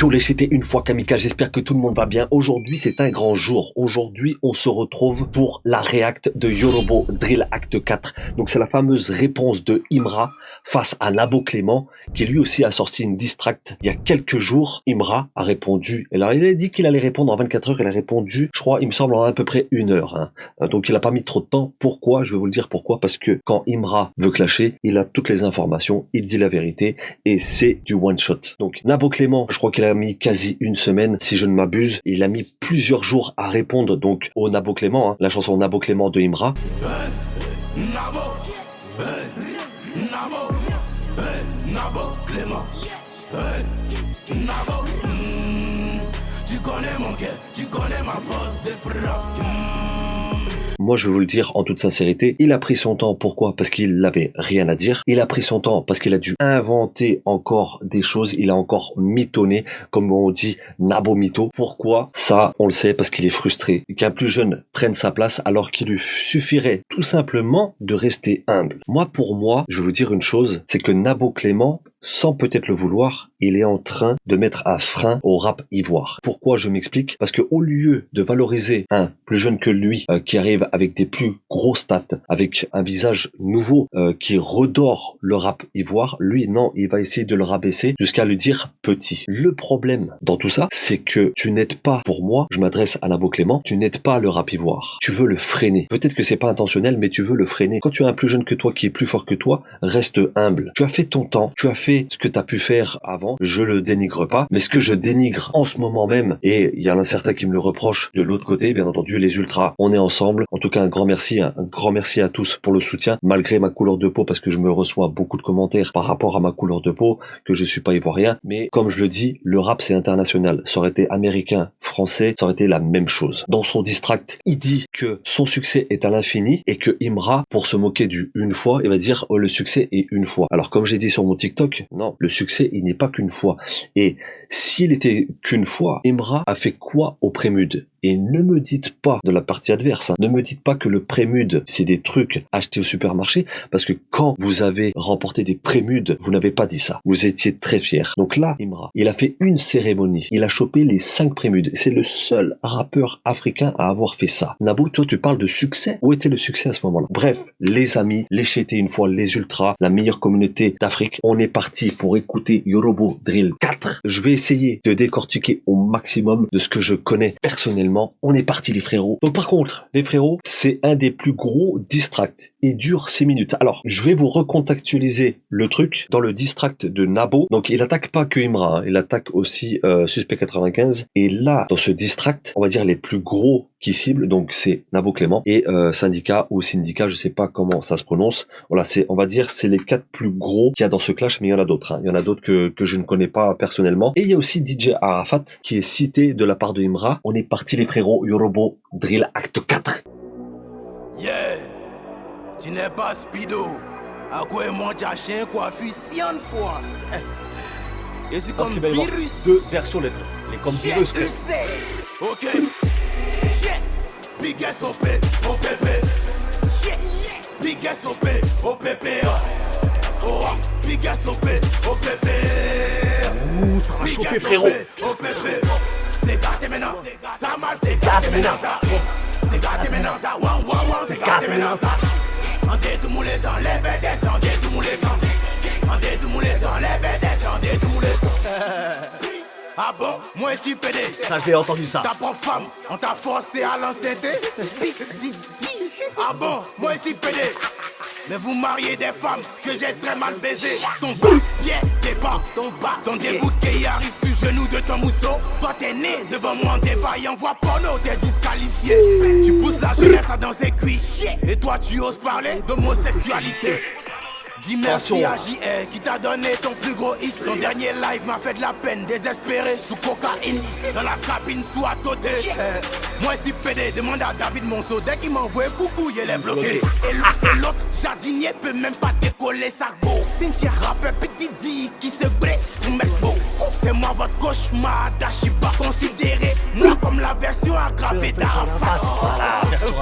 Yo les c'était une fois Kamikaze, j'espère que tout le monde va bien. Aujourd'hui c'est un grand jour. Aujourd'hui on se retrouve pour la réact de Yorobo Drill Acte 4. Donc c'est la fameuse réponse de Imra face à Nabo Clément qui lui aussi a sorti une diss track il y a quelques jours. Imra a répondu, alors il a dit qu'il allait répondre en 24 heures, il a répondu je crois il me semble en à peu près 1 heure. Donc il a pas mis trop de temps. Pourquoi? Je vais vous le dire pourquoi. Parce que quand Imra veut clasher, il a toutes les informations, il dit la vérité et c'est du one shot. Donc Nabo Clément, je crois qu'il a mis quasi 1 semaine, si je ne m'abuse. Il a mis plusieurs jours à répondre donc au Nabo Clément, la chanson Nabo Clément de Imra. Nabo Clément, Nabo, tu connais mon cœur, tu connais ma force de frappe. Moi, je vais vous le dire en toute sincérité, il a pris son temps. Pourquoi? Parce qu'il n'avait rien à dire. Il a pris son temps parce qu'il a dû inventer encore des choses. Il a encore mitonné, comme on dit, Nabo mytho. Pourquoi? Ça, on le sait, parce qu'il est frustré. Qu'un plus jeune prenne sa place alors qu'il lui suffirait tout simplement de rester humble. Pour moi, je vais vous dire une chose, c'est que Nabo Clément, sans peut-être le vouloir, il est en train de mettre un frein au rap ivoire. Pourquoi? Je m'explique. Parce que au lieu de valoriser un plus jeune que lui, qui arrive avec des plus gros stats, avec un visage nouveau, qui redore le rap ivoire, lui, non, il va essayer de le rabaisser jusqu'à lui dire petit. Le problème dans tout ça, c'est que tu n'aides pas, pour moi, je m'adresse à Nabo Clément, tu n'aides pas le rap ivoire. Tu veux le freiner. Peut-être que c'est pas intentionnel, mais tu veux le freiner. Quand tu as un plus jeune que toi qui est plus fort que toi, reste humble. Tu as fait ton temps, tu as fait ce que tu as pu faire avant, je le dénigre pas, mais ce que je dénigre en ce moment même, et il y en a certains qui me le reprochent de l'autre côté, bien entendu, les ultras, on est ensemble. En tout cas, un grand merci à tous pour le soutien, malgré ma couleur de peau, parce que je me reçois beaucoup de commentaires par rapport à ma couleur de peau, que je suis pas ivoirien, mais comme je le dis, le rap c'est international. Ça aurait été américain, français, ça aurait été la même chose. Dans son diss track, il dit que son succès est à l'infini et que Imra, pour se moquer du une fois, il va dire oh, le succès est une fois. Alors comme j'ai dit sur mon TikTok, non, le succès, il n'est pas qu'une fois. Et s'il était qu'une fois, Imra a fait quoi au prélude? Et ne me dites pas de la partie adverse, ne me dites pas que le prélude, c'est des trucs achetés au supermarché, parce que quand vous avez remporté des préludes, vous n'avez pas dit ça. Vous étiez très fiers. Donc là, Imra, il a fait une cérémonie. Il a chopé les 5 préludes. C'est le seul rappeur africain à avoir fait ça. Nabo, toi, tu parles de succès. Où était le succès à ce moment-là? Bref, les amis, les chétés une fois, les ultras, la meilleure communauté d'Afrique, on est parti pour écouter Yorobo Drill 4. Je vais essayer de décortiquer au maximum de ce que je connais personnellement. On est parti les frérots. Donc par contre, les frérots, c'est un des plus gros diss tracks. Il dure 6 minutes. Alors, je vais vous recontextualiser le truc dans le diss track de Nabo. Donc il attaque pas que Imra, il attaque aussi Suspect 95. Et là, dans ce diss track, on va dire les plus gros qui ciblent, donc c'est Nabo Clément et Syndicat ou Syndicat, je sais pas comment ça se prononce. Voilà, on va dire c'est les 4 plus gros qu'il y a dans ce clash, mais il y en a d'autres. Il y en a d'autres que je ne connais pas personnellement. Et il y a aussi DJ Arafat qui est cité de la part de Imra. On est parti les frérots, Yorobo Drill Acte 4. Yeah, tu n'es pas Speedo. À quoi est mon chien coiffé 100 fois. Et c'est comme virus. 2 versions les comme virus. Ok. Big SOP, OPP. Big SOP, OPP. Oh, Big SOP, OPP. Ouh, ça va chauffer frérot. OPP. C'est gâté maintenant. Ça mal, c'est gâté maintenant ça. C'est gâté maintenant ça. Wan wan wan, c'est gâté maintenant ça. En tête tout moulé sans les bêtes descendez tout moulé sans. En tête tout moulé sans les bêtes descendez tout moulé sans. Ah bon, moi ici pédé. Ça j'ai entendu ça. Ta propre femme, on t'a forcé à l'enceinter. Ah bon, moi ici pédé. Mais vous mariez des femmes que j'ai très mal baisé. Ton bas, yeah, t'es pas, ton dégoût qui arrive sur genou de ton mousseau. Toi t'es né devant moi en débaillant, voix porno, t'es disqualifié. Tu pousses la jeunesse à dans ses cuits. Et toi tu oses parler d'homosexualité. Dis merci à JR qui t'a donné ton plus gros hit. Ton dernier live m'a fait de la peine, désespéré sous cocaïne. Dans la cabine sous à côté. Moi ici pédé, demande à David Monceau. Dès qu'il m'envoie coucou, il est bloqué. Et l'autre jardinier peut même pas décoller sa go. Cynthia rappeur petit dit qui se brûle pour mettre beau. C'est moi votre cauchemar d'Achiba. Considérez-moi comme la version aggravée d'Arafat.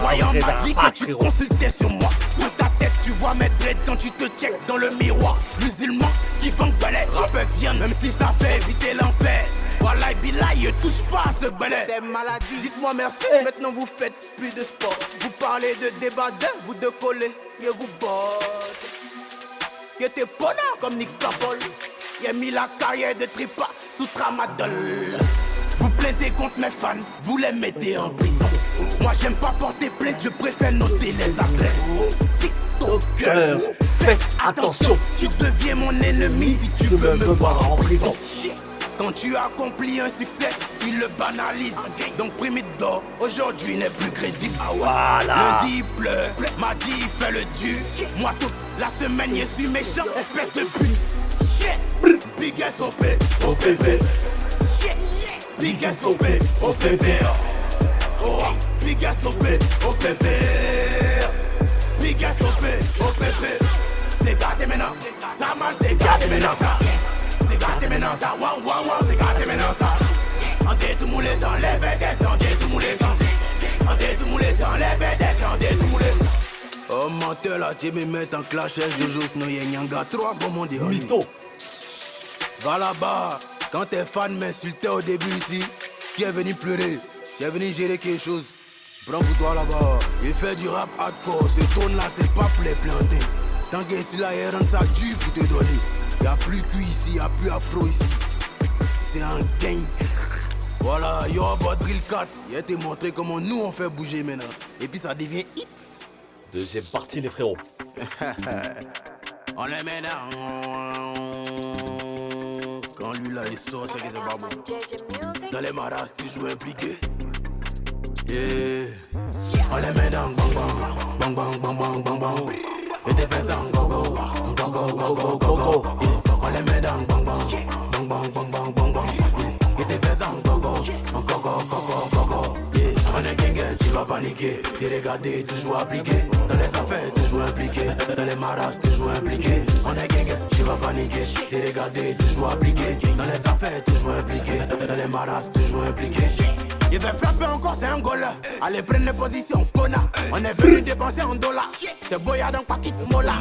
Voyant m'a dit que tu consultais sur moi. Sur ta tête tu vois mes dreads quand tu te check dans le miroir. Musulman qui font galère, rappeur viande, même si ça fait éviter l'enfer. Voilà là, il touche pas à ce balai. C'est maladie. Dites-moi merci, maintenant vous faites plus de sport. Vous parlez de débat, vous de coller, et vous botte. Il était bonheur comme Nick Capol. Il a mis la carrière de Tripa sous tramadol. Vous plaidez contre mes fans, vous les mettez en prison. Moi j'aime pas porter plainte, je préfère noter les adresses. TikToker, faites attention. Tu deviens mon ennemi si tu veux me voir en prison. Quand tu accomplis un succès, il le banalise. Donc Primite d'or, aujourd'hui n'est plus crédible. Voilà. Lundi il pleure, mardi il fait le dur. Moi toute la semaine je suis méchant, espèce de pute. Big SOP, OPP. Big SOP, OPP. Oh, Big SOP, OPP. Big SOP, OPP. C'est gâté maintenant, ça mal, c'est gâté maintenant ça. C'est gâté maintenant ça, waouh waouh waouh, c'est gâté maintenant ça. On dit tout moulé sans les bêtes, on dit tout moulé sans. On dit tout moulé sans les bêtes, on dit tout moulé. Oh menteur là, tu me mets en clash, Jojo Snow Nyanga, 3 comment dire. Mytho. Va là-bas, quand tes fans m'insultaient au début ici, qui est venu pleurer, qui est venu gérer quelque chose. Prends-toi là-bas, il fait du rap hardcore, ce tone là c'est pas pour les planter. Tant que ici là, il rend ça dur pour te donner. Y'a plus cul ici, y'a plus afro ici. C'est un gang. Voilà, yo about Drill 4, il a été montré comment nous on fait bouger maintenant. Et puis ça devient hit. Deuxième partie les frérots. On les met dans. Quand lui là il sort, c'est que c'est pas bon. Dans les maras, toujours impliqué. Yeah. On les met dans bang bang, bang bang bang bang bang bang. Et des fais en go go, go go go go go go. On les met dans bang bang, bang bang bang bang bang bang. Et des fais en go go, go go go go go go. On est gang, tu vas paniquer. C'est regarder, toujours appliqué. Dans les affaires, toujours impliqué. Dans les maras, toujours impliqué. On est gang, tu vas paniquer. C'est regarder, toujours appliqué. Dans les affaires, toujours impliqué. Dans les maras, toujours impliqué. Il va frapper encore, c'est un goal. Allez, prendre les positions, Pona. On est venu dépenser en dollars. C'est Boya dans Paquit Mola.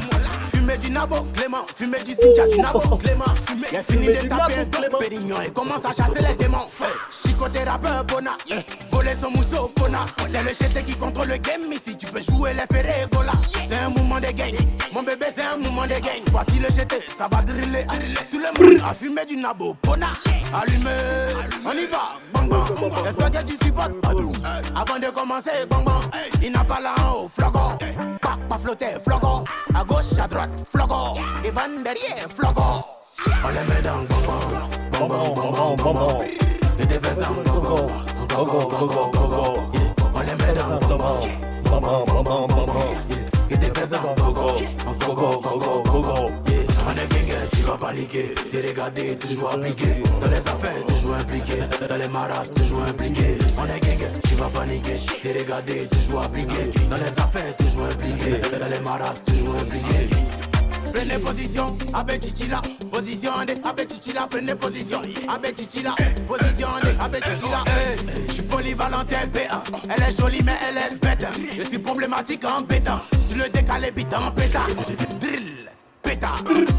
Fumer du Nabo, Clément. Fumer du Sinja, du Nabo, Clément. Il a fini de taper un don Pérignon et commence à chasser les démons. Chicoté rappeur, Bona. Voler son mousseau, Pona. C'est le chêté qui contrôle le game. Ici, tu peux jouer les ferrés, Gola. C'est un mouvement de gang. Mon bébé, c'est un mouvement de gang. Voici le chêté, ça va driller. Tout le monde a fumé du Nabo, Pona. Allumé, on y va, bang bang. J'espère que tu supportes Badou. Avant de commencer, bang bang. Il n'a pas là en haut, flocon. Pas flotter, flocon. À gauche, à droite, flocon. Et van derrière, flocon. On les met dans bang bang, bang bang, bang bang, bang bang. Et des fais en go go, go go go go go go. On les met dans bang bang, bang bang, bang bang, bang bang. Et des fais en go go, go go go go go go. On est gang, tu vas paniquer. C'est regarder, toujours appliqué. Dans les affaires, toujours impliqué. Dans les maras, toujours impliqué. On est gang, tu vas paniquer. C'est regarder, toujours appliqué. Dans les affaires, toujours impliqué. Dans les maras, toujours impliqué. Prenez position, Abbé Chichila. Position de Abbé Chichila. Prenez position, Abbé Chichila. Position de Abbé Chichila. Je suis polyvalentin B1. Elle est jolie mais elle est bête. Je suis problématique en bêta. Sur le décalé bite en bêta. Drill, péta.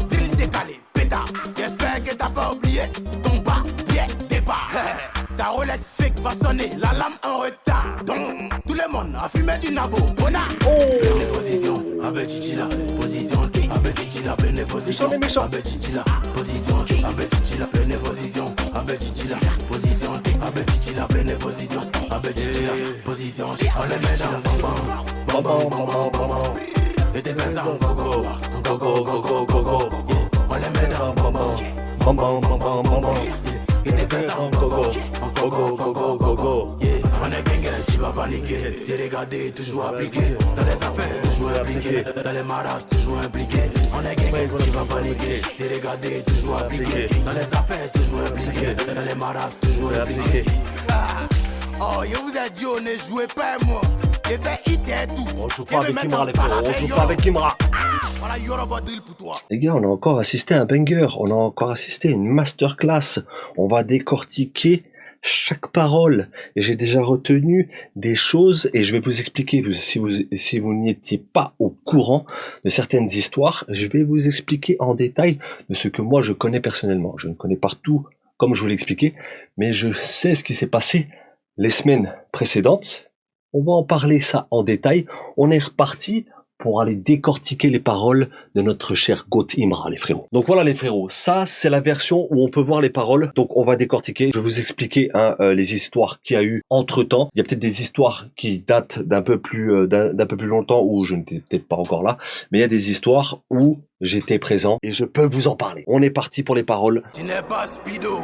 Drill décalé, péta. J'espère que t'as pas oublié ton bas, pied, départ. Ta Rolex fake va sonner, la lame en retard. Donc, tout le monde a fumé du Nabo, Bona. Prenez position, Abbé Chichila. Position, Abbé Chichila, prenez position. Abbé Chichila, position, Abbé Chichila, prenez position. Abbé Chichila, position, Abbé Chichila, prenez position. Abbé Chichila, position. On les met dans bang bang, bang bang, bang bang, bang. Et des fais en go go, go go go go go go. On les met dans bang bang, bang bang, bang bang, bang. Et des fais en go go, go go go go go go. On est gang, tu vas paniquer. C'est regarder, toujours appliqué. Dans les affaires, toujours impliqué. Dans les maras, toujours impliqué. On est gang, tu vas paniquer. C'est regarder, toujours appliqué. Dans les affaires, toujours impliqué. Dans les maras, toujours impliqué. Oh, yo vous ai dit, on ne jouez pas moi. J'ai fait hit et tout. On joue pas avec Kimra les frères, on joue pas avec Kimra. Voilà, y'aura pas drill pour toi. Les gars, on a encore assisté à un banger, on a encore assisté à une masterclass. On va décortiquer chaque parole. Et j'ai déjà retenu des choses et je vais vous expliquer, si vous n'étiez pas au courant de certaines histoires, je vais vous expliquer en détail de ce que moi je connais personnellement. Je ne connais pas tout comme je vous l'ai expliqué, mais je sais ce qui s'est passé les semaines précédentes. On va en parler ça en détail. On est reparti pour aller décortiquer les paroles de notre cher Goat Imra, les frérots. Donc voilà les frérots, ça c'est la version où on peut voir les paroles. Donc on va décortiquer, je vais vous expliquer les histoires qu'il y a eu entre-temps. Il y a peut-être des histoires qui datent d'un peu plus longtemps où je n'étais peut-être pas encore là, mais il y a des histoires où j'étais présent et je peux vous en parler. On est parti pour les paroles. Tu n'es pas Speedo.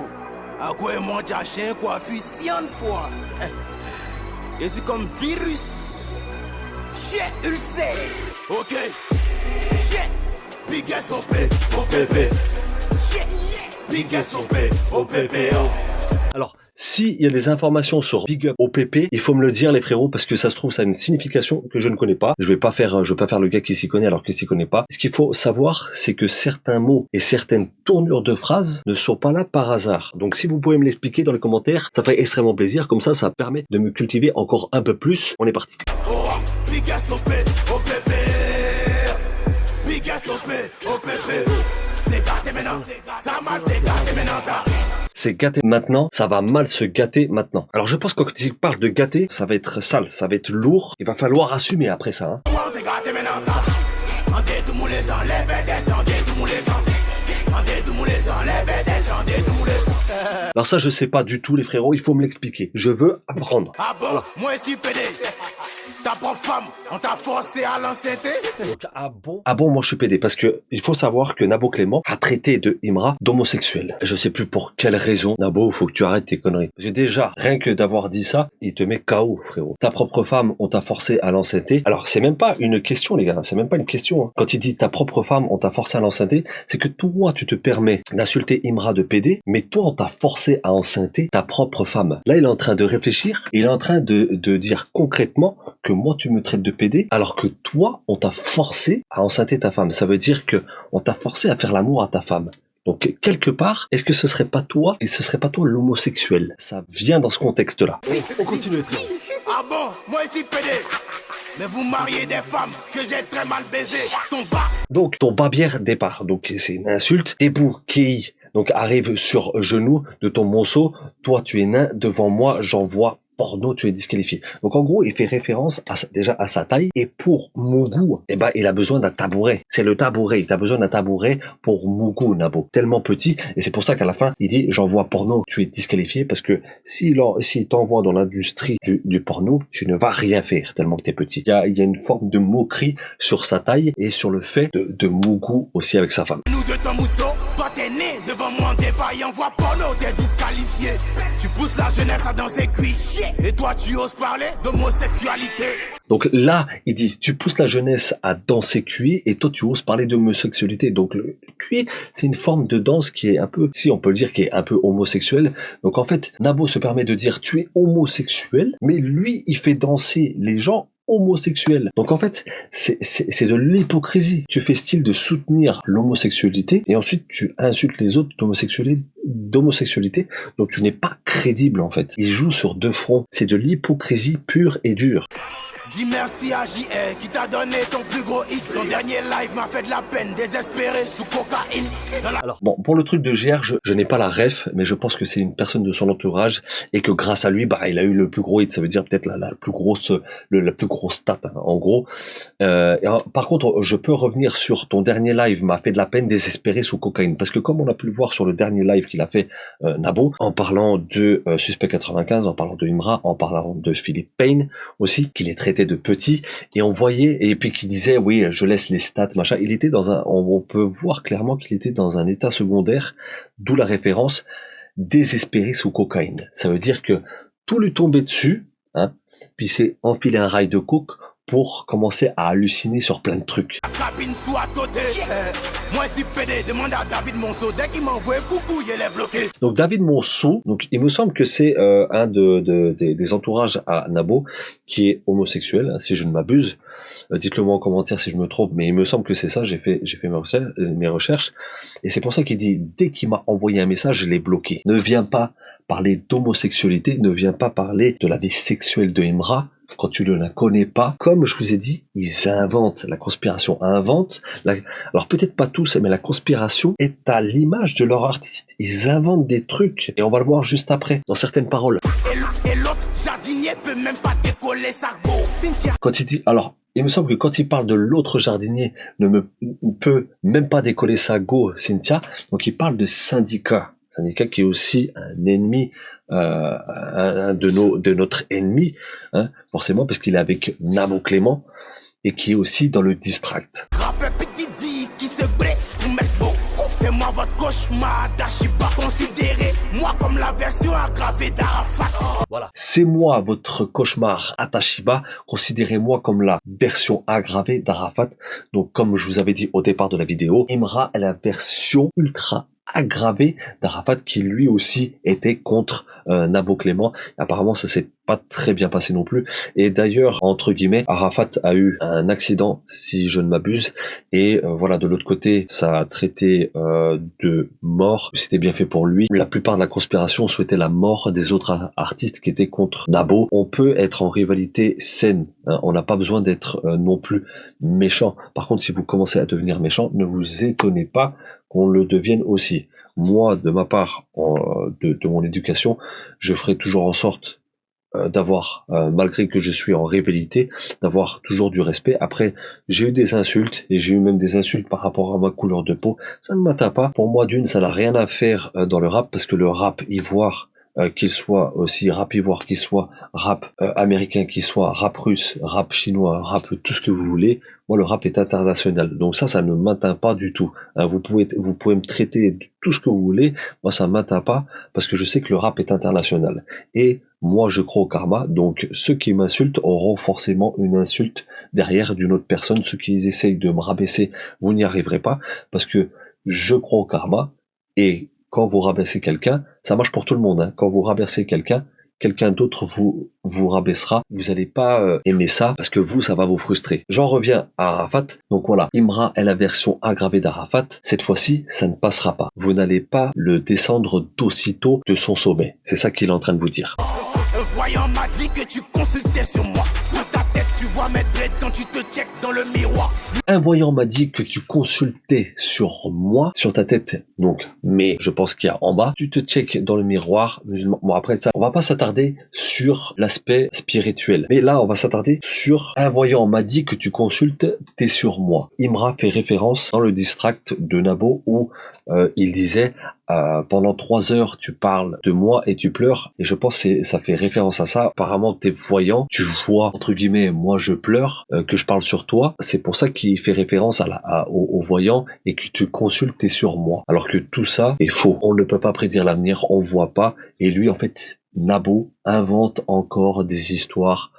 À quoi mon chien quoi fusion fois. Je suis comme virus. Yeah, ulcère. Ok. Yeah. Big SOP, OPP. Yeah. Big SOP, OPP. Alors, s'il y a des informations sur Big Up OPP, il faut me le dire les frérots parce que ça se trouve ça a une signification que je ne connais pas. Je vais pas faire le gars qui s'y connaît alors qu'il s'y connaît pas. Ce qu'il faut savoir, c'est que certains mots et certaines tournures de phrases ne sont pas là par hasard. Donc si vous pouvez me l'expliquer dans les commentaires, ça fait extrêmement plaisir. Comme ça permet de me cultiver encore un peu plus. On est parti. Oh, Big SOP, OPP. Big SOP, OPP. C'est gâté maintenant. Ça mal, c'est gâté maintenant ça. C'est gâté maintenant, ça va mal se gâter maintenant. Alors je pense que quand il parle de gâter, ça va être sale, ça va être lourd. Il va falloir assumer après ça. Alors ça je sais pas du tout les frérots, il faut me l'expliquer. Je veux apprendre. Ah bon, voilà. Moi aussi PD. Ta propre femme, on t'a forcé à l'enceinte. Ah bon, moi je suis pédé parce que il faut savoir que Nabo Clément a traité de Imra d'homosexuel. Je sais plus pour quelle raison. Nabo, faut que tu arrêtes tes conneries. Parce que déjà, rien que d'avoir dit ça, il te met KO, frérot. Ta propre femme, on t'a forcé à l'enceinte. Alors c'est même pas une question, les gars. C'est même pas une question. Hein. Quand il dit ta propre femme, on t'a forcé à l'enceinte, c'est que toi, tu te permets d'insulter Imra de pédé, mais toi, on t'a forcé à enceinter ta propre femme. Là, il est en train de réfléchir. Il est en train de dire concrètement que moi tu me traites de pédé alors que toi on t'a forcé à enceinter ta femme. Ça veut dire que on t'a forcé à faire l'amour à ta femme. Donc quelque part, est-ce que ce serait pas toi et ce serait pas toi l'homosexuel? Ça vient dans ce contexte-là. Oui, on continue. Ah bon, moi ici pédé. Mais vous mariez des femmes que j'ai très mal baisées. Donc ton babière départ. Donc c'est une insulte. T'époux qui donc arrive sur genou de ton monceau. Toi tu es nain devant moi, j'envoie porno, tu es disqualifié. Donc en gros, il fait référence déjà à sa taille. Et pour Mougou, eh ben, il a besoin d'un tabouret. C'est le tabouret. Il a besoin d'un tabouret pour Mougou, Nabo. Tellement petit. Et c'est pour ça qu'à la fin, il dit, j'envoie porno, tu es disqualifié. Parce que s'il t'envoie dans l'industrie du porno, tu ne vas rien faire tellement que t'es petit. Il y a une forme de moquerie sur sa taille et sur le fait de Mougou aussi avec sa femme. Nous de ton mousseau, toi t'es né devant moi en débat et envoie porno, t'es disqualifié. Tu pousses la jeunesse à danser cuit. Et toi, tu oses parler d'homosexualité. Donc là, il dit, tu pousses la jeunesse à danser cuit et toi, tu oses parler d'homosexualité. Donc le cuit, c'est une forme de danse qui est un peu, si on peut le dire, qui est un peu homosexuelle. Donc en fait, Nabo se permet de dire, tu es homosexuel, mais lui, il fait danser les gens homosexuels. Donc en fait, c'est de l'hypocrisie. Tu fais style de soutenir l'homosexualité et ensuite tu insultes les autres d'homosexualité. Donc tu n'es pas crédible en fait. Il joue sur deux fronts. C'est de l'hypocrisie pure et dure. Dis merci à JR qui t'a donné ton plus gros hit. Ton dernier live m'a fait de la peine, désespéré sous cocaïne. Alors bon, pour le truc de GR, je n'ai pas la ref, mais je pense que c'est une personne de son entourage et que grâce à lui, bah, il a eu le plus gros hit. Ça veut dire peut-être la plus grosse stat, hein, en gros. Par contre, je peux revenir sur ton dernier live m'a fait de la peine, désespéré sous cocaïne, parce que comme on a pu le voir sur le dernier live qu'il a fait, Nabo, en parlant de Suspect 95, en parlant de Imra, en parlant de Philippe Payne aussi, qu'il est traité de petit, et on voyait, et puis qui disait oui je laisse les stats machin, il était dans on peut voir clairement qu'il était dans un état secondaire, d'où la référence désespéré sous cocaïne. Ça veut dire que tout lui tombait dessus, hein, puis c'est enfiler un rail de coke pour commencer à halluciner sur plein de trucs. Moi si PD, demande à David Monceau, dès qu'il m'envoie coucou, il est bloqué. Donc David Monceau, donc il me semble que c'est un des entourages à Nabo qui est homosexuel, hein, si je ne m'abuse. Dites-le moi en commentaire si je me trompe, mais il me semble que c'est ça. J'ai fait mes recherches et c'est pour ça qu'il dit dès qu'il m'a envoyé un message, je l'ai bloqué. Ne viens pas parler d'homosexualité, ne viens pas parler de la vie sexuelle de Imra. quand tu ne la connais pas, comme je vous ai dit, ils inventent. La conspiration invente. Alors peut-être pas tous, mais la conspiration est à l'image de leur artiste. Ils inventent des trucs. Et on va le voir juste après, dans certaines paroles. Et l'autre jardinier peut même pas décoller sa go. Cynthia. Quand il dit, alors, il me semble que quand il parle de l'autre jardinier, ne peut même pas décoller sa go, Cynthia. Donc il parle de syndicat. Syndicat qui est aussi un ennemi, un de notre ennemi, hein, forcément, parce qu'il est avec Nabo Clément, et qui est aussi dans le distract. Rappeur petit dit qui se brûle pour mettre beau. C'est moi votre cauchemar d'Achiba. Considérez-moi comme la version aggravée d'Arafat. Voilà. C'est moi votre cauchemar Atashiba. Considérez-moi comme la version aggravée d'Arafat. Donc, comme je vous avais dit au départ de la vidéo, Imra est la version ultra aggravée d'Arafat qui lui aussi était contre Nabo Clément. Apparemment, ça s'est pas très bien passé non plus. Et d'ailleurs, entre guillemets, Arafat a eu un accident, si je ne m'abuse. Et voilà, de l'autre côté, ça a traité de mort. C'était bien fait pour lui. La plupart de la conspiration souhaitait la mort des autres artistes qui étaient contre Nabo. On peut être en rivalité saine. Hein, on n'a pas besoin d'être non plus méchant. Par contre, si vous commencez à devenir méchant, ne vous étonnez pas qu'on le devienne aussi. Moi, de ma part, de mon éducation, je ferai toujours en sorte d'avoir, malgré que je suis en rivalité, d'avoir toujours du respect. Après, j'ai eu des insultes, et j'ai eu même des insultes par rapport à ma couleur de peau. Ça ne m'atteint pas. Pour moi, d'une, ça n'a rien à faire dans le rap, parce que le rap ivoire, qu'il soit aussi rap ivoire, qu'il soit rap américain, qu'il soit rap russe, rap chinois, rap tout ce que vous voulez, moi le rap est international. Donc ça ne m'atteint pas du tout. Vous pouvez me traiter de tout ce que vous voulez, moi ça ne m'atteint pas parce que je sais que le rap est international. Et moi je crois au karma, donc ceux qui m'insultent auront forcément une insulte derrière d'une autre personne. Ceux qui essayent de me rabaisser, vous n'y arriverez pas parce que je crois au karma. Et quand vous rabaissez quelqu'un, ça marche pour tout le monde. Hein. Quand vous rabaissez quelqu'un d'autre vous rabaissera. Vous n'allez pas aimer ça parce que vous, ça va vous frustrer. J'en reviens à Arafat. Donc voilà, Imra est la version aggravée d'Arafat. Cette fois-ci, ça ne passera pas. Vous n'allez pas le descendre d'aussitôt de son sommet. C'est ça qu'il est en train de vous dire. Un voyant m'a dit que tu consultais sur moi. Sur ta tête, tu vois mes dreads quand tu te checkes dans le miroir. Un voyant m'a dit que tu consultais sur moi, sur ta tête, donc, mais je pense qu'il y a en bas, tu te checkes dans le miroir, musulman. Bon, après ça, on va pas s'attarder sur l'aspect spirituel, mais là, on va s'attarder sur un voyant m'a dit que tu consultes, t'es sur moi. Imra fait référence dans le distract de Nabo où il disait pendant 3 heures tu parles de moi et tu pleures, et je pense que ça fait référence à ça. Apparemment t'es voyant, tu vois entre guillemets moi je pleure, que je parle sur toi, c'est pour ça qu'il fait référence au voyant et que tu consultes t'es sur moi, alors que tout ça est faux. On ne peut pas prédire l'avenir, on voit pas, et lui en fait Nabo invente encore des histoires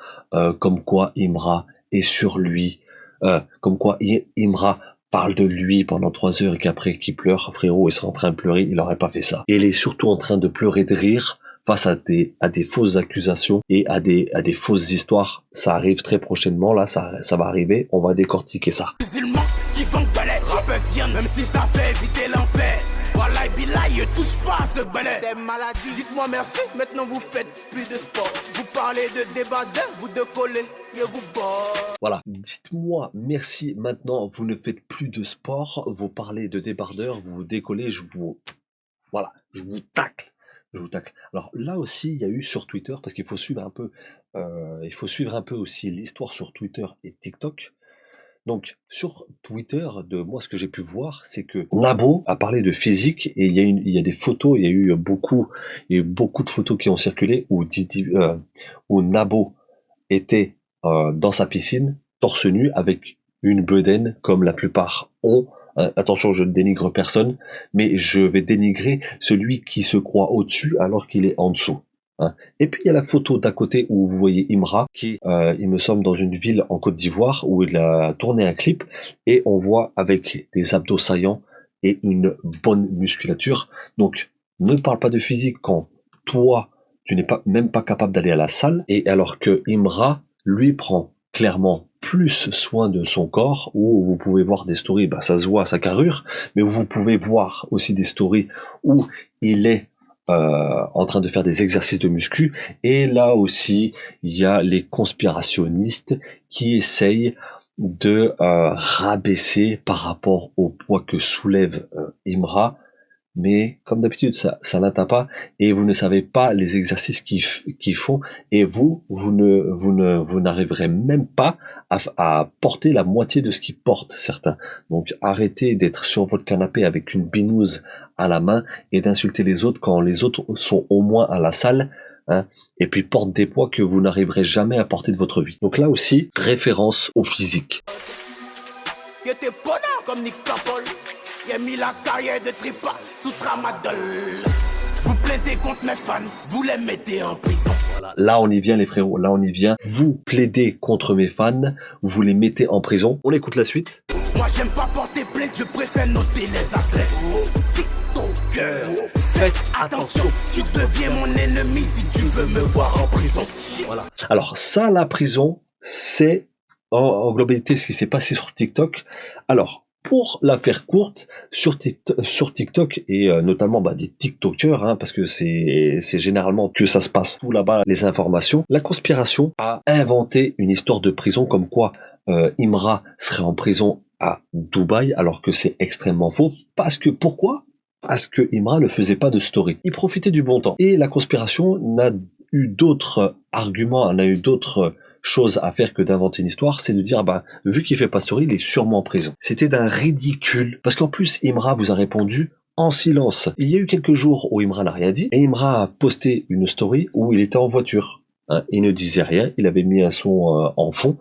comme quoi Imra est sur lui, comme quoi Imra parle de lui pendant 3 heures et qu'après qu'il pleure, frérot, il sera en train de pleurer, il n'aurait pas fait ça. Et il est surtout en train de pleurer de rire face à des fausses accusations et à des fausses histoires. Ça arrive très prochainement, là, ça va arriver, on va décortiquer ça. Musulmans qui font balai, rappeur vient, même si ça fait éviter l'enfer. Wallahi billahi, touche pas à ce balai. C'est maladie. Dites-moi merci, maintenant vous faites plus de sport. Vous parlez de débat, vous de coller. Voilà, dites-moi merci, maintenant vous ne faites plus de sport, vous parlez de débardeur, vous décollez, je vous tacle. Alors là aussi, il y a eu sur Twitter, parce qu'il faut suivre un peu, aussi l'histoire sur Twitter et TikTok. Donc sur Twitter, de moi ce que j'ai pu voir, c'est que Nabo a parlé de physique et il y a des photos, il y a eu beaucoup de photos qui ont circulé où Nabo était dans sa piscine, torse nu, avec une bedaine, comme la plupart ont. Attention, je ne dénigre personne, mais je vais dénigrer celui qui se croit au-dessus alors qu'il est en dessous. Hein. Et puis il y a la photo d'à côté où vous voyez Imra, qui il me semble dans une ville en Côte d'Ivoire, où il a tourné un clip, et on voit avec des abdos saillants et une bonne musculature. Donc ne parle pas de physique quand toi, tu n'es même pas capable d'aller à la salle, et alors que Imra, lui, prend clairement plus soin de son corps, où vous pouvez voir des stories, ça se voit à sa carrure, mais vous pouvez voir aussi des stories où il est en train de faire des exercices de muscu. Et là aussi, il y a les conspirationnistes qui essayent de rabaisser par rapport au poids que soulève Imra. Mais comme d'habitude, ça n'atteint pas et vous ne savez pas les exercices qu'ils font et vous n'arriverez même pas à porter la moitié de ce qu'ils portent certains. Donc arrêtez d'être sur votre canapé avec une binouse à la main et d'insulter les autres quand les autres sont au moins à la salle, hein, et puis portent des poids que vous n'arriverez jamais à porter de votre vie. Donc là aussi, référence au physique. Il était bonheur comme Nick Capol. J'ai mis la carrière de tripa sous tramadol. Vous plaidez contre mes fans, vous les mettez en prison. Voilà. Là on y vient les frérots, là on y vient. Vous plaidez contre mes fans, vous les mettez en prison. On écoute la suite. Moi j'aime pas porter plainte, je préfère noter les adresses. TikToker, faites attention, tu deviens mon ennemi si tu veux me voir en prison. Voilà. Alors ça, la prison, c'est en globalité ce qui s'est passé sur TikTok. Alors, pour la faire courte, sur TikTok et notamment des TikTokers, hein, parce que c'est généralement que ça se passe tout là-bas, les informations, la conspiration a inventé une histoire de prison comme quoi Imra serait en prison à Dubaï, alors que c'est extrêmement faux. Pourquoi ? Parce que Imra ne faisait pas de story. Il profitait du bon temps. Et la conspiration n'a eu d'autres arguments, n'a eu d'autres chose à faire que d'inventer une histoire, c'est de dire, vu qu'il fait pas de story, il est sûrement en prison. C'était d'un ridicule. Parce qu'en plus, Imra vous a répondu en silence. Il y a eu quelques jours où Imra n'a rien dit, et Imra a posté une story où il était en voiture. Hein, il ne disait rien, il avait mis un son en fond.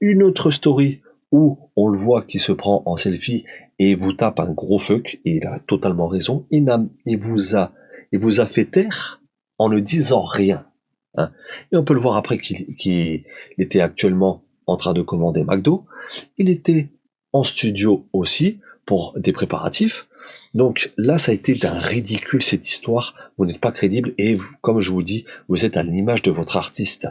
Une autre story où on le voit qui se prend en selfie et vous tape un gros fuck, et il a totalement raison. Il vous a fait taire en ne disant rien. Hein. Et on peut le voir après qu'il était actuellement en train de commander McDo. Il était en studio aussi pour des préparatifs. Donc là, ça a été d'un ridicule cette histoire. Vous n'êtes pas crédible et comme je vous dis, vous êtes à l'image de votre artiste.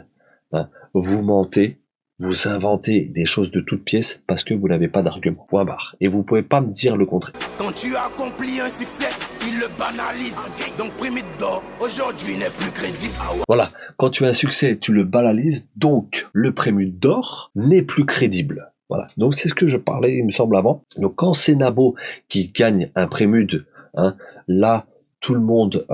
Hein. Vous mentez, vous inventez des choses de toutes pièces parce que vous n'avez pas d'argument. Point barre. Et vous pouvez pas me dire le contraire. Quand tu accomplis un succès, il le banalise. Donc Primite d'or, aujourd'hui n'est plus crédible. Voilà, quand tu as un succès, tu le banalises, donc le prémute d'or n'est plus crédible. Voilà, donc c'est ce que je parlais, il me semble, avant. Donc quand c'est Nabo qui gagne un prémute, hein, là, tout le monde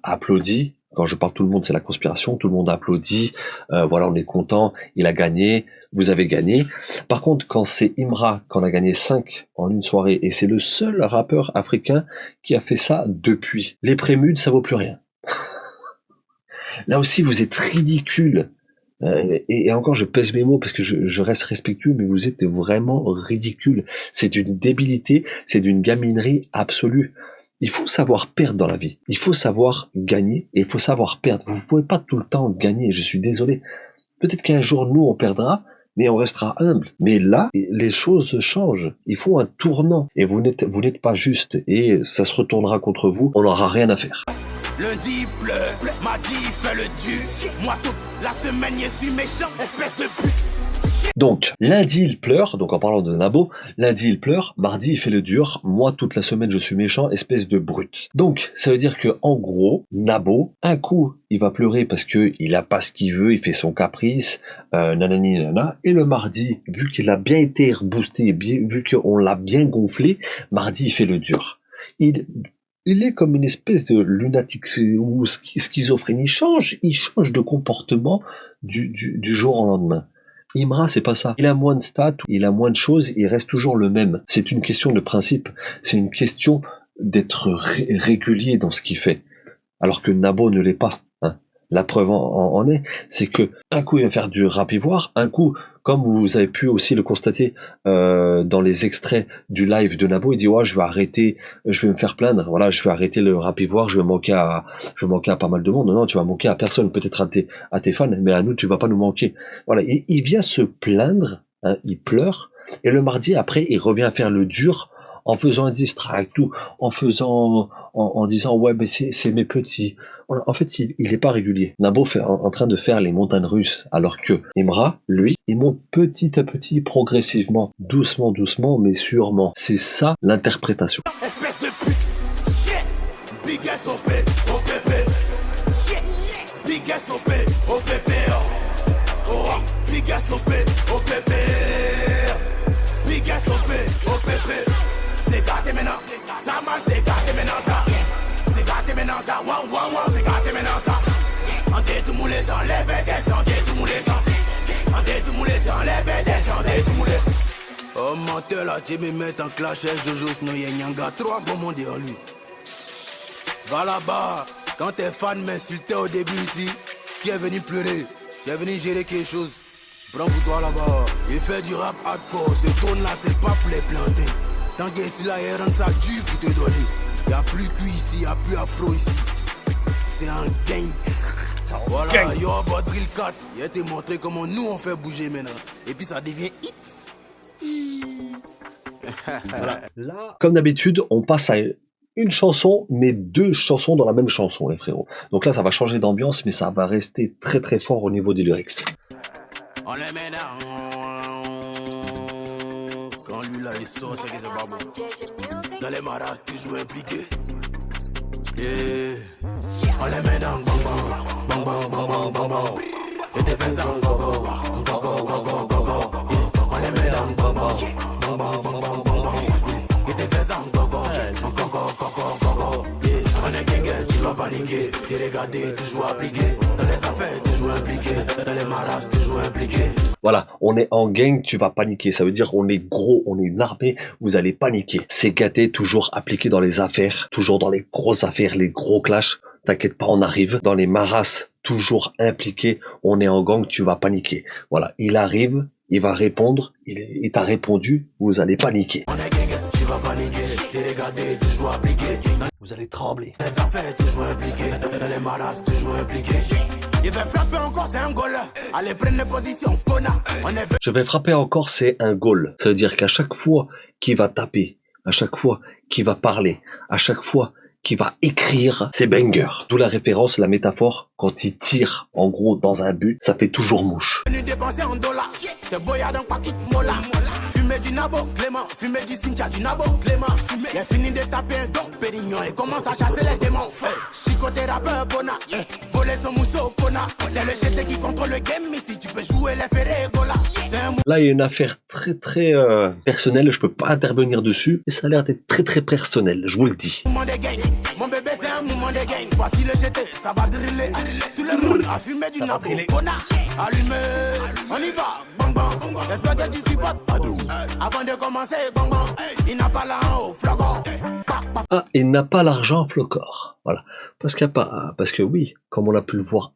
applaudit. Quand je parle tout le monde, c'est la conspiration, tout le monde applaudit, voilà, on est content, il a gagné, vous avez gagné. Par contre, quand c'est Imra, qu'on a gagné 5 en une soirée, et c'est le seul rappeur africain qui a fait ça depuis. Les prémudes, ça vaut plus rien. Là aussi, vous êtes ridicule. Et encore, je pèse mes mots parce que je reste respectueux, mais vous êtes vraiment ridicule. C'est d'une débilité, c'est d'une gaminerie absolue. Il faut savoir perdre dans la vie. Il faut savoir gagner et il faut savoir perdre. Vous ne pouvez pas tout le temps gagner, je suis désolé. Peut-être qu'un jour, nous, on perdra, mais on restera humble. Mais là, les choses changent. Il faut un tournant. Et vous n'êtes pas juste. Et ça se retournera contre vous. On n'aura rien à faire. Lundi il pleut, mardi il fait le dur. Moi toute la semaine je suis méchant, espèce de pute. Donc, lundi il pleure, donc en parlant de Nabo, lundi il pleure, mardi il fait le dur, moi toute la semaine je suis méchant, espèce de brute. Donc, ça veut dire que en gros, Nabo, un coup il va pleurer parce que il a pas ce qu'il veut, il fait son caprice, nanani nana, et le mardi, vu qu'il a bien été reboosté, vu qu'on l'a bien gonflé, mardi il fait le dur. Il est comme une espèce de lunatique ou schizophrénie, il change de comportement du jour au lendemain. Imra, c'est pas ça. Il a moins de stats, il a moins de choses, il reste toujours le même. C'est une question de principe. C'est une question d'être régulier dans ce qu'il fait. Alors que Nabo ne l'est pas. Hein. La preuve en est, c'est que un coup il va faire du rap ivoire, un coup, comme vous avez pu aussi le constater dans les extraits du live de Nabo, il dit ouais, je vais arrêter, je vais me faire plaindre, voilà, je vais arrêter le rap ivoire, je vais manquer à pas mal de monde. Non, tu vas manquer à personne, peut-être à tes fans, mais à nous tu vas pas nous manquer. Voilà, il vient se plaindre, hein, il pleure, et le mardi après il revient faire le dur en faisant un distract, tout, en disant ouais mais c'est mes petits. En fait, il est pas régulier. Nabo fait en train de faire les montagnes russes, alors que Imra, lui, il monte petit à petit, progressivement, doucement, mais sûrement. C'est ça l'interprétation. Espèce de pute. Yeah. Big ass au SOP, OPP. Oh, big SOP, OPP. Big SOP, OPP. C'est gâté maintenant, ça mal, c'est gâté maintenant ça. C'est gâté maintenant ça, wow, wow, wow, c'est gâté maintenant ça. On dit tout moulé sans les bêtes, descendez tout moulé sans. On dit tout moulé sans les bêtes, descendez tout moulé. Oh menteur là, tu me mets en clash, Jojo Snowy Nyanga, 3 comment dire lui. Va là-bas, quand tes fans m'insultaient au début ici, qui est venu pleurer, qui est venu gérer quelque chose. Prends pour toi là-bas, il fait du rap hardcore, ce trône là c'est pas pour les planter. Tant que ici là, il rend ça dur pour te donner. Y'a plus cuit ici, y'a plus afro ici. C'est un gang. Voilà, yo, about Drill 4, il a été montré comment nous on fait bouger maintenant. Et puis ça devient hit. Voilà. Là, comme d'habitude, on passe à une chanson, mais 2 chansons dans la même chanson, les frérots. Donc là, ça va changer d'ambiance, mais ça va rester très très fort au niveau des lyrics. On les met quand lui là il sort, c'est que c'est pas bon. Dans les maras, toujours impliqué. Yeah. On les met dans bang bang, bang bang bang bang bang bang. Et t'es fait ça en gogo, gogo gogo gogo. On les met dans bang bang, bang bang bang bang bang bang. Et t'es fait ça en gogo, gogo gogo gogo. On est gang, tu dois paniquer. C'est regarder, toujours appliqué. Dans les affaires, toujours impliqué. Dans les maras, toujours impliqué. Voilà, on est en gang, tu vas paniquer. Ça veut dire on est gros, on est une armée, vous allez paniquer. C'est gâté, toujours appliqué dans les affaires, toujours dans les grosses affaires, les gros clashs. T'inquiète pas, on arrive. Dans les maras, toujours impliqué, on est en gang, tu vas paniquer. Voilà, il arrive, il va répondre, il t'a répondu, vous allez paniquer. On est gang, tu vas paniquer, c'est regarder, toujours appliqué. Vous allez trembler. Les affaires, toujours impliqué. Dans les maras, toujours impliqué. Il va frapper encore, c'est un goal. Allez, prendre les positions, Pona. Je vais frapper encore, c'est un goal. Ça veut dire qu'à chaque fois qu'il va taper, à chaque fois qu'il va parler, à chaque fois qu'il va écrire, c'est banger. D'où la référence, la métaphore, quand il tire, en gros, dans un but, ça fait toujours mouche. Venu dépenser en dollars, c'est boyard dans paquet mola. Fumer du nabo, Clément, fumer du Cynthia, du nabo, Clément. Il a fini de taper un don Pérignon et commence à chasser les démons. Chicoté rappeur, Bona, voler son mousseau, Pona. C'est le GT qui contrôle le game ici, tu peux jouer les ferrés, Gola. Là, il y a une affaire très très personnelle, je peux pas intervenir dessus, et ça a l'air d'être très très personnel, je vous le dis. Mon bébé c'est un mouvement de gang. Voici le GT, ça va driller. Tout le monde a fumé du nabo. Bona, allumé, on y va. Bang bang, j'espère que tu supportes. Avant de commencer, bang bang, il n'a pas l'argent au flocon. Ah, il n'a pas l'argent flocor. Voilà. Parce qu'il y a pas, parce que oui, comme on a pu le voir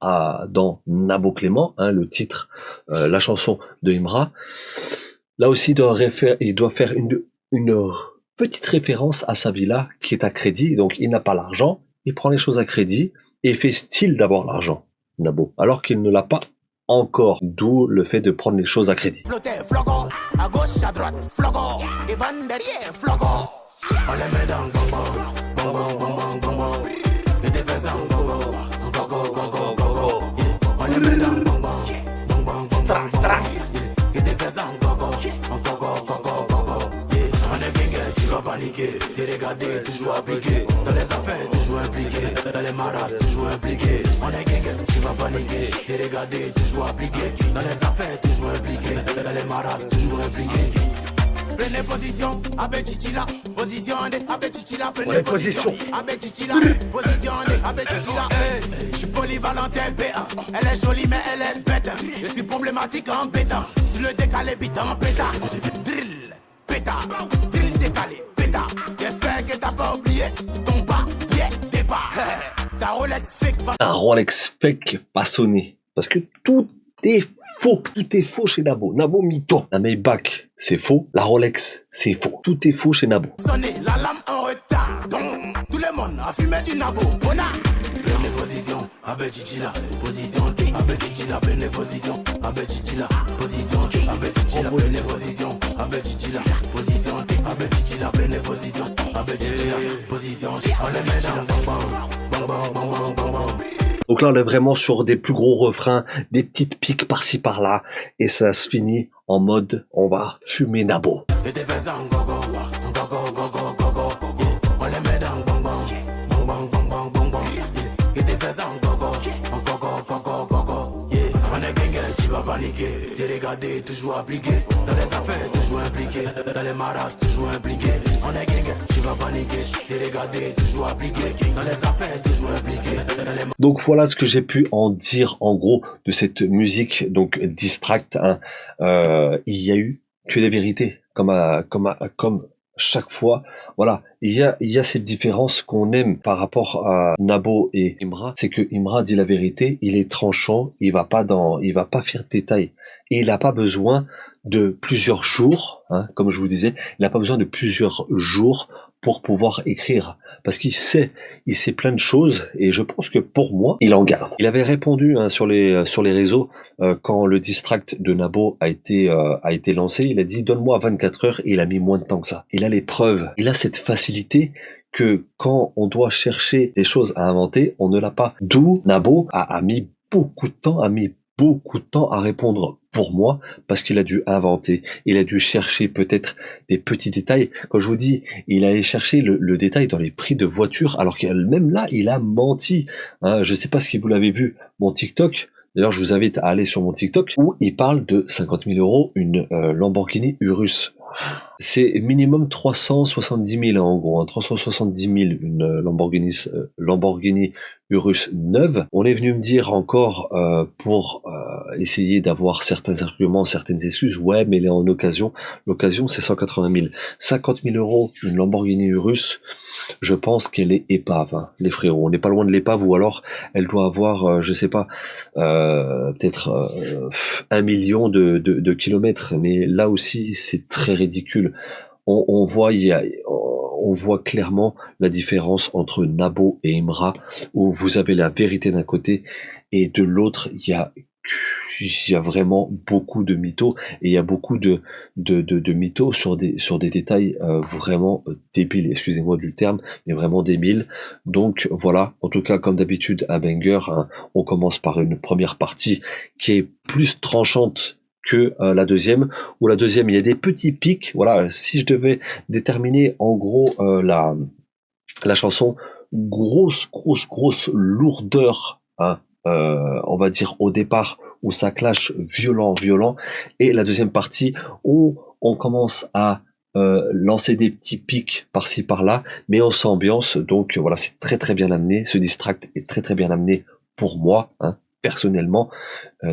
dans Nabo Clément, hein, le titre, la chanson de Imra, là aussi il doit faire une petite référence à sa villa qui est à crédit. Donc il n'a pas l'argent, il prend les choses à crédit et fait style d'avoir l'argent, Nabo, alors qu'il ne l'a pas encore. D'où le fait de prendre les choses à crédit. Flocon, à gauche, à droite, flocon, et van derrière, flocon. On les met dans bang bang, bang bang, bang bang. Et des faisans, gogo, gogo, gogo, gogo. On les met dans bang bang, bang bang, bang bang. Et des faisans, gogo, gogo, gogo, gogo. On est gang, tu vas paniquer. C'est regarder, toujours appliqué. Dans les affaires, toujours impliqué. Dans les maras, toujours impliqué. On est gang, tu vas paniquer. C'est regarder, toujours appliqué. Dans les affaires, toujours impliqué. Dans les maras, toujours impliqué. Prenez position, avec Chichila. Position, avec Chichila. Prenez position, avec Chichila. Position, avec Chichila. Je suis polyvalentin B1. Elle est jolie, mais elle est bête. Je suis problématique en bêta. Sur le décalé, bite en bêta. Drill, péta. Drill décalé, péta. J'espère que t'as pas oublié ton pas, pied, départ. Ta Rolex fake va. Ta Rolex fake pas sonné. Parce que tout est faux. Tout est faux chez Nabo. Nabo mytho. La Maybach, c'est faux. La Rolex, c'est faux. Tout est faux chez Nabo. Sonner la lame en retard. Donc, tout le monde a fumé du Nabo. Bona. Prenez position, avec Chichila. Position, avec Chichila. Prenez position, avec Chichila. Position, avec Chichila. Prenez position, avec Chichila. Position, avec Chichila. Prenez position, avec Chichila. Position, on les met dans bang bang, bang bang, bang bang, bang. Donc là, on est vraiment sur des plus gros refrains, des petites piques par-ci par-là, et ça se finit en mode on va fumer Nabo. Et des faisans, gogo, gogo, gogo, gogo. On les met dans bang bang, bang bang, bang bang, bang bang. Et des faisans, gogo, gogo, gogo, paniquer. C'est regardé, toujours appliqué. Dans les affaires, toujours impliqué. Dans les maras, toujours impliqué. On est gang, tu vas paniquer. C'est regardé, toujours appliqué. Dans les affaires, toujours impliqué. Donc voilà ce que j'ai pu en dire en gros de cette musique donc Distract. Hein. Il y a eu que des vérités, comme chaque fois. Voilà, il y a cette différence qu'on aime par rapport à Nabo et Imra, c'est que Imra dit la vérité, il est tranchant, il va pas faire de détails. Et il n'a pas besoin de plusieurs jours, hein, comme je vous disais, il n'a pas besoin de plusieurs jours pour pouvoir écrire, parce qu'il sait plein de choses, et je pense que pour moi, il en garde. Il avait répondu hein, sur les réseaux quand le distract de Nabo a été lancé. Il a dit donne-moi 24 heures, et il a mis moins de temps que ça. Il a les preuves, il a cette facilité que quand on doit chercher des choses à inventer, on ne l'a pas. D'où Nabo a mis beaucoup de temps, à répondre pour moi, parce qu'il a dû inventer, il a dû chercher peut-être des petits détails. Quand je vous dis, il allait chercher le détail dans les prix de voitures, alors que même là, il a menti. Hein, je sais pas si vous l'avez vu, mon TikTok. D'ailleurs, je vous invite à aller sur mon TikTok, où il parle de 50 000 euros, une Lamborghini Urus. C'est minimum 370 000 en gros, hein, 370 000 une Lamborghini Urus neuve. On est venu me dire encore pour essayer d'avoir certains arguments, certaines excuses. Ouais, mais elle est en occasion. L'occasion, c'est 180 000. 50 000 euros une Lamborghini Urus. Je pense qu'elle est épave, hein, les frérots. On n'est pas loin de l'épave, ou alors elle doit avoir, je sais pas, peut-être 1 million de kilomètres. Mais là aussi, c'est très ridicule. On voit clairement la différence entre Nabo et Imra, où vous avez la vérité d'un côté, et de l'autre, il y a vraiment beaucoup de mythos, et il y a beaucoup de mythos sur des détails vraiment débiles, excusez-moi du terme, mais vraiment débiles. Donc voilà, en tout cas comme d'habitude un banger, hein, on commence par une première partie qui est plus tranchante que la deuxième, où la deuxième il y a des petits pics. Voilà, si je devais déterminer en gros la chanson, grosse lourdeur, hein, on va dire au départ, où ça clash violent, et la deuxième partie où on commence à lancer des petits pics par-ci par-là, mais on s'ambiance. Donc voilà, c'est très bien amené, ce distract est très bien amené pour moi, hein, personnellement,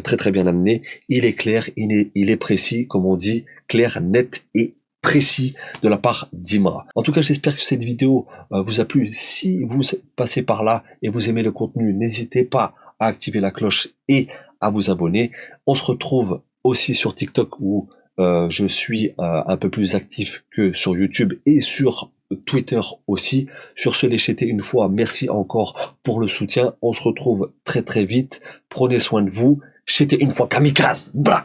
très bien amené. Il est clair, il est précis, comme on dit, clair, net et précis de la part d'Imra. En tout cas, j'espère que cette vidéo vous a plu. Si vous passez par là et vous aimez le contenu, n'hésitez pas à activer la cloche et à vous abonner. On se retrouve aussi sur TikTok, où je suis un peu plus actif que sur YouTube, et sur Twitter aussi. Sur ce, léchété une fois, merci encore pour le soutien. On se retrouve très vite. Prenez soin de vous. Chété une fois, kamikaze. Blah.